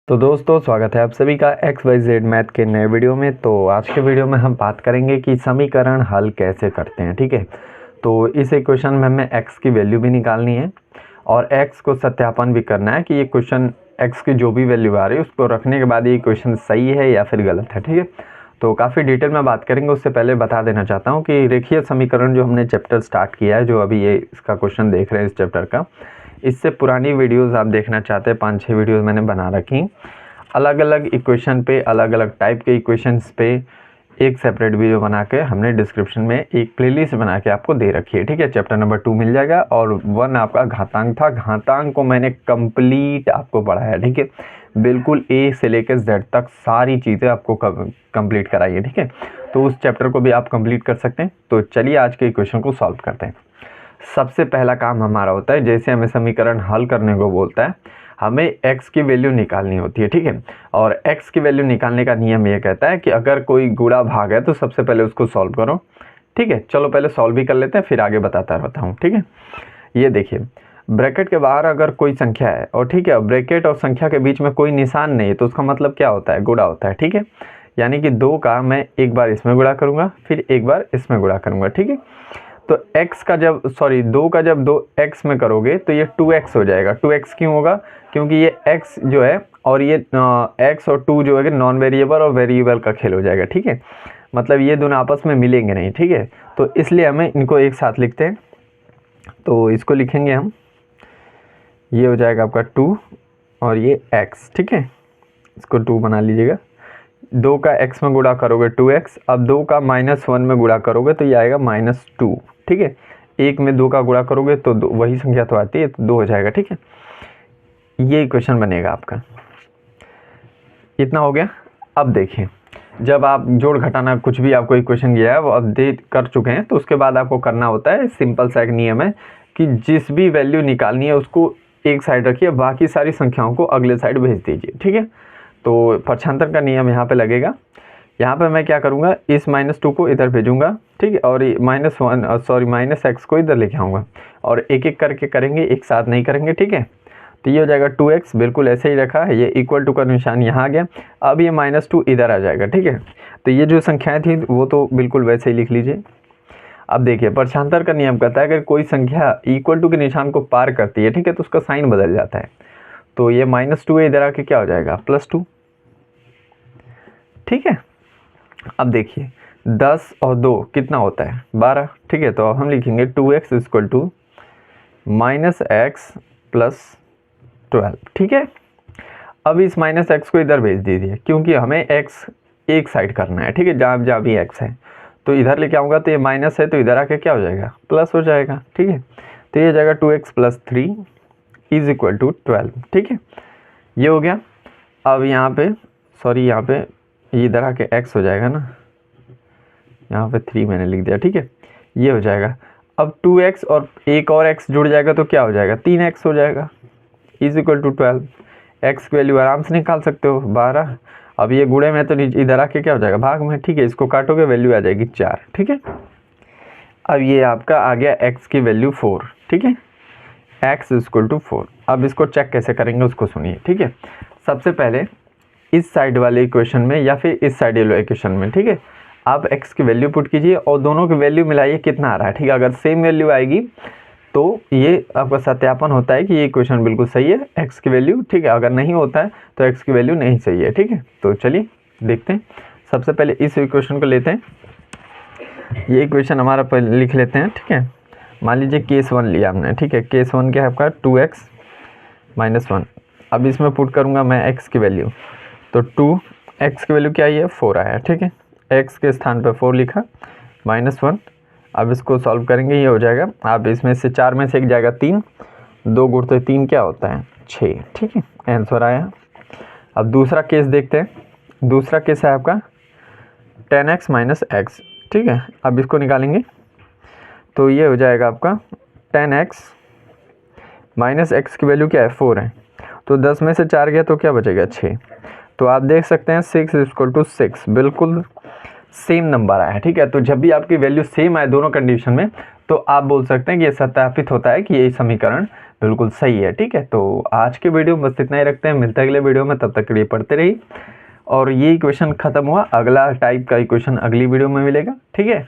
तो दोस्तों स्वागत है आप सभी का XYZ मैथ के नए वीडियो में। तो आज के वीडियो में हम बात करेंगे कि समीकरण हल कैसे करते हैं। ठीक है, तो इस इक्वेशन में हमें x की वैल्यू भी निकालनी है और x को सत्यापन भी करना है कि ये क्वेश्चन x की जो भी वैल्यू आ रही है उसको रखने के बाद ये इक्वेशन सही है या फिर गलत है। ठीक है, तो काफ़ी डिटेल में बात करेंगे। उससे पहले बता देना चाहता हूँ कि रेखीय समीकरण जो हमने चैप्टर स्टार्ट किया है, जो अभी ये इसका क्वेश्चन देख रहे हैं इस चैप्टर का, इससे पुरानी वीडियोस आप देखना चाहते हैं 5-6 वीडियोस मैंने बना रखी, अलग अलग इक्वेशन पे, अलग अलग टाइप के इक्वेशंस पे एक सेपरेट वीडियो बना के हमने डिस्क्रिप्शन में एक प्लेलिस्ट बना के आपको दे रखी है। ठीक है, चैप्टर नंबर 2 मिल जाएगा और 1 आपका घातांक था। घातांक को मैंने कंप्लीट आपको पढ़ाया। ठीक है, बिल्कुल ए से लेकर जेड तक सारी चीज़ें आपको कंप्लीट कराई है। ठीक है, तो उस चैप्टर को भी आप कंप्लीट कर सकते हैं। तो चलिए आज के इक्वेशन को सॉल्व करते हैं। सबसे पहला काम हमारा होता है, जैसे हमें समीकरण हल करने को बोलता है, हमें x की वैल्यू निकालनी होती है। ठीक है, और x की वैल्यू निकालने का नियम ये कहता है कि अगर कोई गुणा भाग है तो सबसे पहले उसको सॉल्व करो। ठीक है, चलो पहले सॉल्व भी कर लेते हैं, फिर आगे बताता रहता हूँ। ठीक है, ये देखिए, ब्रैकेट के बाहर अगर कोई संख्या है और ठीक है, ब्रैकेट और संख्या के बीच में कोई निशान नहीं है, तो उसका मतलब क्या होता है? गुणा होता है। ठीक है, यानी कि 2 का मैं एक बार इसमें गुणा करूँगा, फिर एक बार इसमें गुणा करूँगा। ठीक है, तो x का जब 2 का जब 2x में करोगे तो ये 2x हो जाएगा। 2x क्यों होगा? क्योंकि ये x जो है और ये x और 2 जो है नॉन वेरिएबल और वेरिएबल का खेल हो जाएगा। ठीक है, मतलब ये दोनों आपस में मिलेंगे नहीं। ठीक है, तो इसलिए हमें इनको एक साथ लिखते हैं। तो इसको लिखेंगे हम, ये हो जाएगा आपका 2 और ये x। ठीक है, इसको 2 बना लीजिएगा। 2 का x में गुणा करोगे 2x, अब 2 का -1 में गुणा करोगे तो ये आएगा -2। ठीक है, 1 में 2 का गुणा करोगे तो वही संख्या तो आती है, तो 2 हो जाएगा। ठीक है, ये इक्वेशन बनेगा आपका। इतना हो गया। अब देखिए, जब आप जोड़ घटाना कुछ भी आपको इक्वेशन दिया है वो अपडेट कर चुके हैं, तो उसके बाद आपको करना होता है, सिंपल सा एक नियम है कि जिस भी वैल्यू निकालनी है उसको एक साइड रखिए, बाकी सारी संख्याओं को अगले साइड भेज दीजिए। ठीक है, तो पक्षांतर का नियम यहाँ पे लगेगा। यहाँ पे मैं क्या करूँगा, इस -2 को इधर भेजूँगा। ठीक है, और -x को इधर लेके आऊँगा और एक एक करके करेंगे, एक साथ नहीं करेंगे। ठीक है, तो ये हो जाएगा 2x, बिल्कुल ऐसे ही रखा है, ये इक्वल टू का निशान यहाँ आ गया। अब ये -2 इधर आ जाएगा। ठीक है, तो ये जो संख्याएं थी वो तो बिल्कुल वैसे ही लिख लीजिए। अब देखिए, पक्षांतर का नियम कहता है अगर कोई संख्या इक्वल टू के निशान को पार करती है, ठीक है, तो उसका साइन बदल जाता है। तो ये -2 है, इधर आके क्या हो जाएगा? +2। ठीक है, अब देखिए 10 और 2 कितना होता है? 12। ठीक है, तो अब हम लिखेंगे 2x इक्वल टू -x + 12। ठीक है, अब इस -x को इधर भेज दीजिए क्योंकि हमें x एक साइड करना है। ठीक है, जहाँ जहाँ भी x है तो इधर लेके आऊँगा, तो ये माइनस है तो इधर आके क्या हो जाएगा? प्लस हो जाएगा। ठीक है, तो ये हो जाएगा 2x + 3 इज इक्वल टू 12। ठीक है, ये हो गया। अब यहाँ पे यहाँ पे इधर आके x हो जाएगा ना, यहाँ पे 3 मैंने लिख दिया। ठीक है, ये हो जाएगा। अब 2x और एक और x जुड़ जाएगा तो क्या हो जाएगा? 3x हो जाएगा इज इक्वल टू 12। x की वैल्यू आराम से निकाल सकते हो, 12। अब ये गुणे में तो इधर आके क्या हो जाएगा? भाग में। ठीक है, इसको काटोगे वैल्यू आ जाएगी 4। ठीक है, अब ये आपका आ गया x की वैल्यू 4। ठीक है, x इक्वल टू 4। अब इसको चेक कैसे करेंगे उसको सुनिए। ठीक है, सबसे पहले इस साइड वाले इक्वेशन में या फिर इस साइड वाले इक्वेशन में, ठीक है, आप x की वैल्यू पुट कीजिए और दोनों की वैल्यू मिलाइए कितना आ रहा है। ठीक है, अगर सेम वैल्यू आएगी तो ये आपका सत्यापन होता है कि ये इक्वेशन बिल्कुल सही है, x की वैल्यू। ठीक है, अगर नहीं होता है तो x की वैल्यू नहीं सही है। ठीक है, तो चलिए देखते हैं। सबसे पहले इस इक्वेशन को लेते हैं, ये इक्वेशन हमारा पहले लिख लेते हैं। ठीक है, मान लीजिए केस 1 लिया हमने। ठीक है, केस 1 क्या है आपका? 2x - 1। अब इसमें पुट करूँगा मैं x की वैल्यू, तो 2x की वैल्यू क्या है? 4 आया। ठीक है, x के स्थान पर 4 लिखा, -1। अब इसको सॉल्व करेंगे, ये हो जाएगा। आप इसमें से 4 में से एक जाएगा 3, 2 गुणते 3 क्या होता है? 6। ठीक है, आंसर आया। अब दूसरा केस देखते हैं। दूसरा केस है आपका 10x - x। ठीक है, अब इसको निकालेंगे तो ये हो जाएगा आपका 10x - x की वैल्यू क्या है? 4 है, तो 10 में से 4 गया तो क्या बचेगा? 6। तो आप देख सकते हैं 6 इक्वल टू 6, बिल्कुल सेम नंबर आया है। ठीक है, तो जब भी आपकी वैल्यू सेम आए दोनों कंडीशन में, तो आप बोल सकते हैं कि ये सत्यापित होता है कि ये समीकरण बिल्कुल सही है। ठीक है, तो आज के वीडियो में बस इतना ही रखते हैं, मिलते हैं अगले वीडियो में, तब तक के लिए पढ़ते रहिए। और ये इक्वेशन खत्म हुआ, अगला टाइप का इक्वेशन अगली वीडियो में मिलेगा। ठीक है।